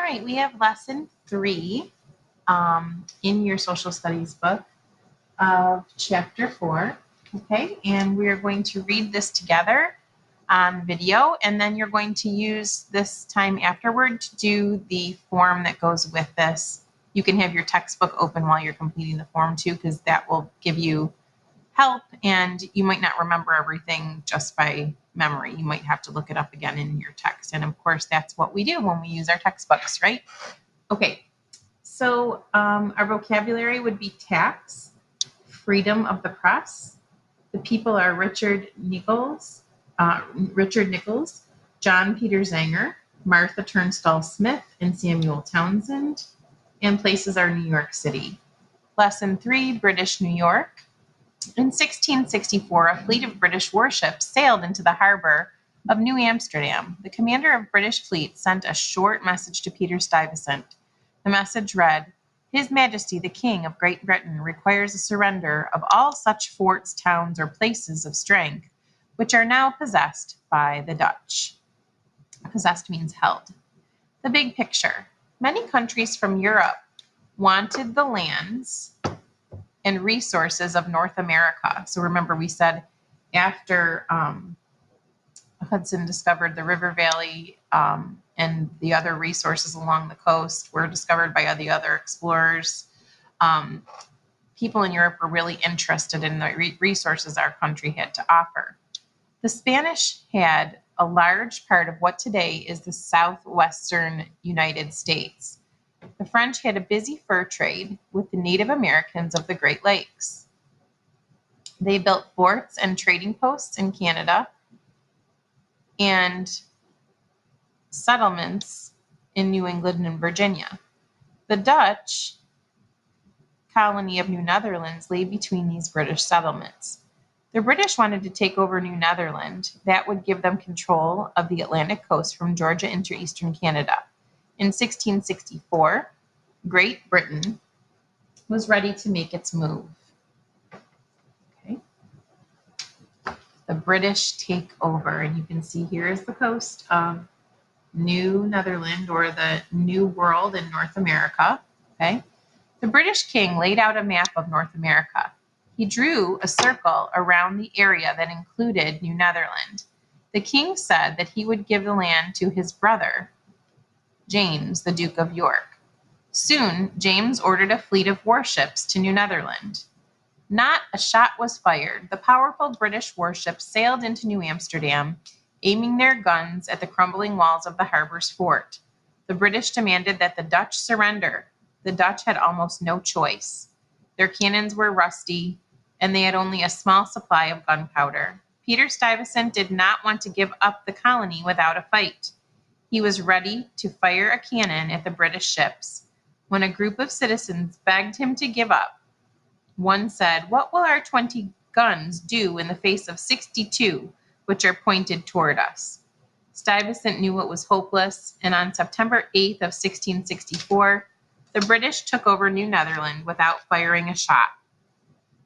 right, we have lesson 3 in your social studies book of chapter 4. Okay, and we're going to read this together on video, and then you're going to use this time afterward to do the form that goes with this. You can have your textbook open while you're completing the form too, because that will give you help, and you might not remember everything just by memory. You might have to look it up again in your text. And of course, that's what we do when we use our textbooks, right? Okay, so our vocabulary would be tax, freedom of the press. The people are Richard Nichols, John Peter Zenger, Martha Turnstall Smith, and Samuel Townsend. And places are New York City. Lesson 3, British New York. In 1664, a fleet of British warships sailed into the harbor of New Amsterdam. The commander of British fleet sent a short message to Peter Stuyvesant. The message read, "His Majesty the King of Great Britain requires a surrender of all such forts, towns, or places of strength which are now possessed by the Dutch." Possessed means held. The big picture. Many countries from Europe wanted the lands and resources of North America. So remember, we said after Hudson discovered the river valley and the other resources along the coast were discovered by the other explorers. People in Europe were really interested in the resources our country had to offer. The Spanish had a large part of what today is the southwestern United States. The French had a busy fur trade with the Native Americans of the Great Lakes. They built forts and trading posts in Canada and settlements in New England and Virginia. The Dutch colony of New Netherlands lay between these British settlements. The British wanted to take over New Netherland. That would give them control of the Atlantic coast from Georgia into eastern Canada. In 1664, Great Britain was ready to make its move. Okay. The British take over, and you can see here is the coast of New Netherland, or the New World in North America. Okay. The British king laid out a map of North America. He drew a circle around the area that included New Netherland. The king said that he would give the land to his brother, James, the Duke of York. Soon, James ordered a fleet of warships to New Netherland. Not a shot was fired. The powerful British warships sailed into New Amsterdam, aiming their guns at the crumbling walls of the harbor's fort. The British demanded that the Dutch surrender. The Dutch had almost no choice. Their cannons were rusty, and they had only a small supply of gunpowder. Peter Stuyvesant did not want to give up the colony without a fight. He was ready to fire a cannon at the British ships when a group of citizens begged him to give up. One said, "What will our 20 guns do in the face of 62, which are pointed toward us?" Stuyvesant knew it was hopeless, and on September 8th of 1664, the British took over New Netherland without firing a shot.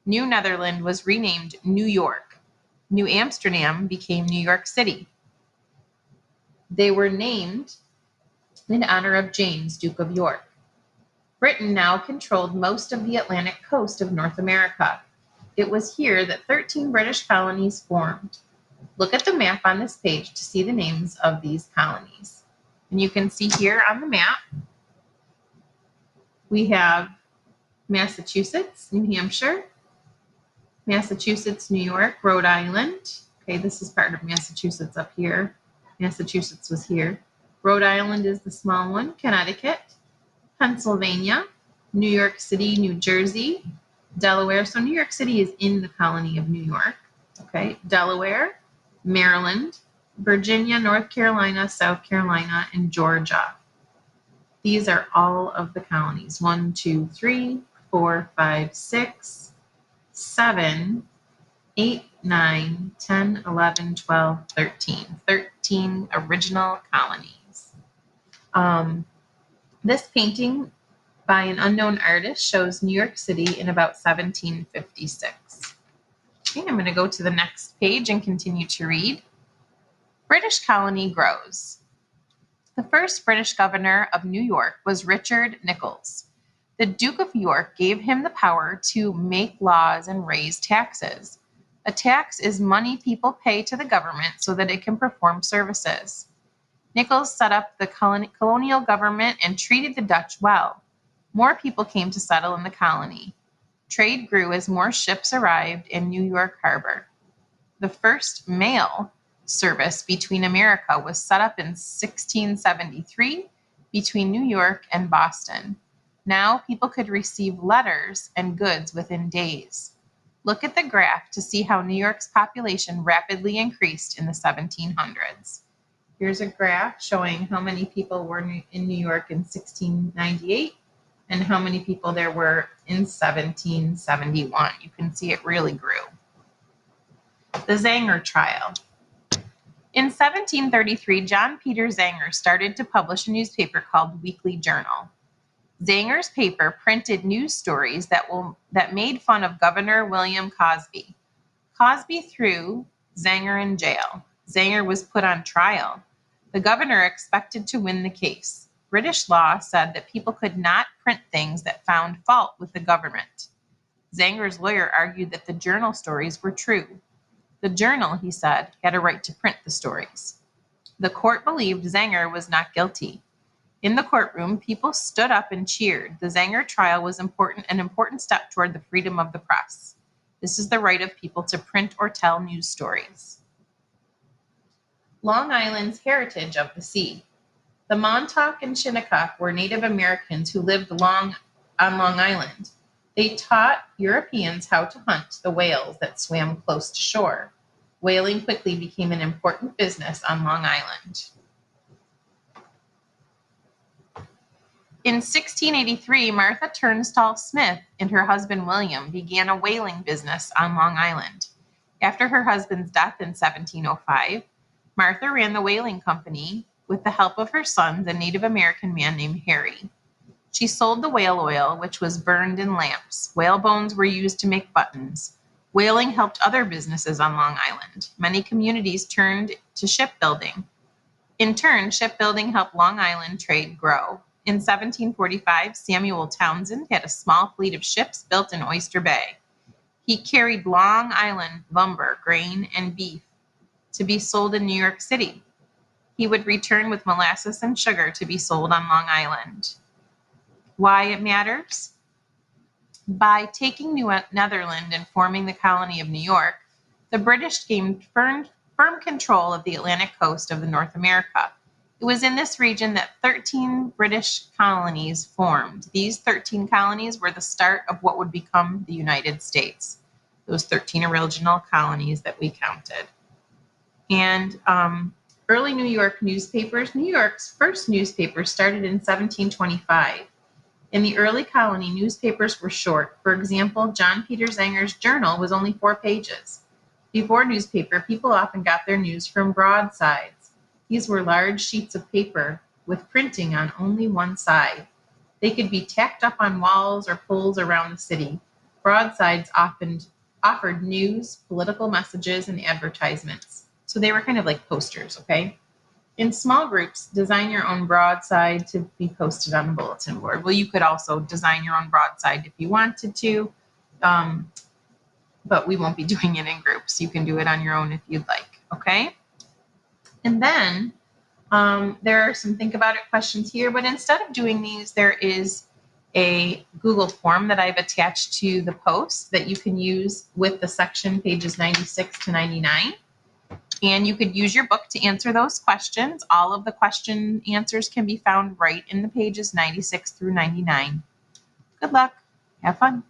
New Netherland was renamed New York. New Amsterdam became New York City. They were named in honor of James, Duke of York. Britain now controlled most of the Atlantic coast of North America. It was here that 13 British colonies formed. Look at the map on this page to see the names of these colonies. And you can see here on the map, we have Massachusetts, New Hampshire, Massachusetts, New York, Rhode Island. Okay, this is part of Massachusetts up here. Massachusetts was here. Rhode Island is the small one, Connecticut, Pennsylvania, New York City, New Jersey, Delaware. So New York City is in the colony of New York. Okay, Delaware, Maryland, Virginia, North Carolina, South Carolina, and Georgia. These are all of the colonies. 1, 2, 3, 4, 5, 6, 7, 8, 9, 10, 11, 12, 13. 13 original colonies. This painting by an unknown artist shows New York City in about 1756. Okay, I'm going to go to the next page and continue to read. British colony grows. The first British governor of New York was Richard Nicolls. The Duke of York gave him the power to make laws and raise taxes. A tax is money people pay to the government so that it can perform services. Nicolls set up the colonial government and treated the Dutch well. More people came to settle in the colony. Trade grew as more ships arrived in New York Harbor. The first mail service between America was set up in 1673 between New York and Boston. Now people could receive letters and goods within days. Look at the graph to see how New York's population rapidly increased in the 1700s. Here's a graph showing how many people were in New York in 1698 and how many people there were in 1771. You can see it really grew. The Zanger Trial. In 1733, John Peter Zanger started to publish a newspaper called Weekly Journal. Zanger's paper printed news stories that made fun of Governor William Cosby. Cosby threw Zanger in jail. Zanger was put on trial. The governor expected to win the case. British law said that people could not print things that found fault with the government. Zanger's lawyer argued that the journal stories were true. The journal, he said, had a right to print the stories. The court believed Zanger was not guilty. In the courtroom, people stood up and cheered. The Zanger trial was an important step toward the freedom of the press. This is the right of people to print or tell news stories. Long Island's heritage of the sea. The Montauk and Shinnecock were Native Americans who lived on Long Island. They taught Europeans how to hunt the whales that swam close to shore. Whaling quickly became an important business on Long Island. In 1683, Martha Turnstall Smith and her husband William began a whaling business on Long Island. After her husband's death in 1705, Martha ran the whaling company with the help of her sons, a Native American man named Harry. She sold the whale oil, which was burned in lamps. Whale bones were used to make buttons. Whaling helped other businesses on Long Island. Many communities turned to shipbuilding. In turn, shipbuilding helped Long Island trade grow. In 1745, Samuel Townsend had a small fleet of ships built in Oyster Bay. He carried Long Island lumber, grain, and beef to be sold in New York City. He would return with molasses and sugar to be sold on Long Island. Why it matters? By taking New Netherland and forming the colony of New York, the British gained firm control of the Atlantic coast of North America. It was in this region that 13 British colonies formed. These 13 colonies were the start of what would become the United States. Those 13 original colonies that we counted. And early New York newspapers. New York's first newspaper started in 1725. In the early colony, newspapers were short. For example, John Peter Zanger's journal was only 4 pages. Before newspaper, people often got their news from broadsides. These were large sheets of paper with printing on only one side. They could be tacked up on walls or poles around the city. Broadsides often offered news, political messages, and advertisements. So they were kind of like posters, okay? In small groups, design your own broadside to be posted on a bulletin board. Well, you could also design your own broadside if you wanted to, but we won't be doing it in groups. You can do it on your own if you'd like, okay? And then there are some think about it questions here, but instead of doing these, there is a Google form that I've attached to the post that you can use with the section pages 96 to 99. And you could use your book to answer those questions. All of the question answers can be found right in the pages 96 through 99. Good luck. Have fun.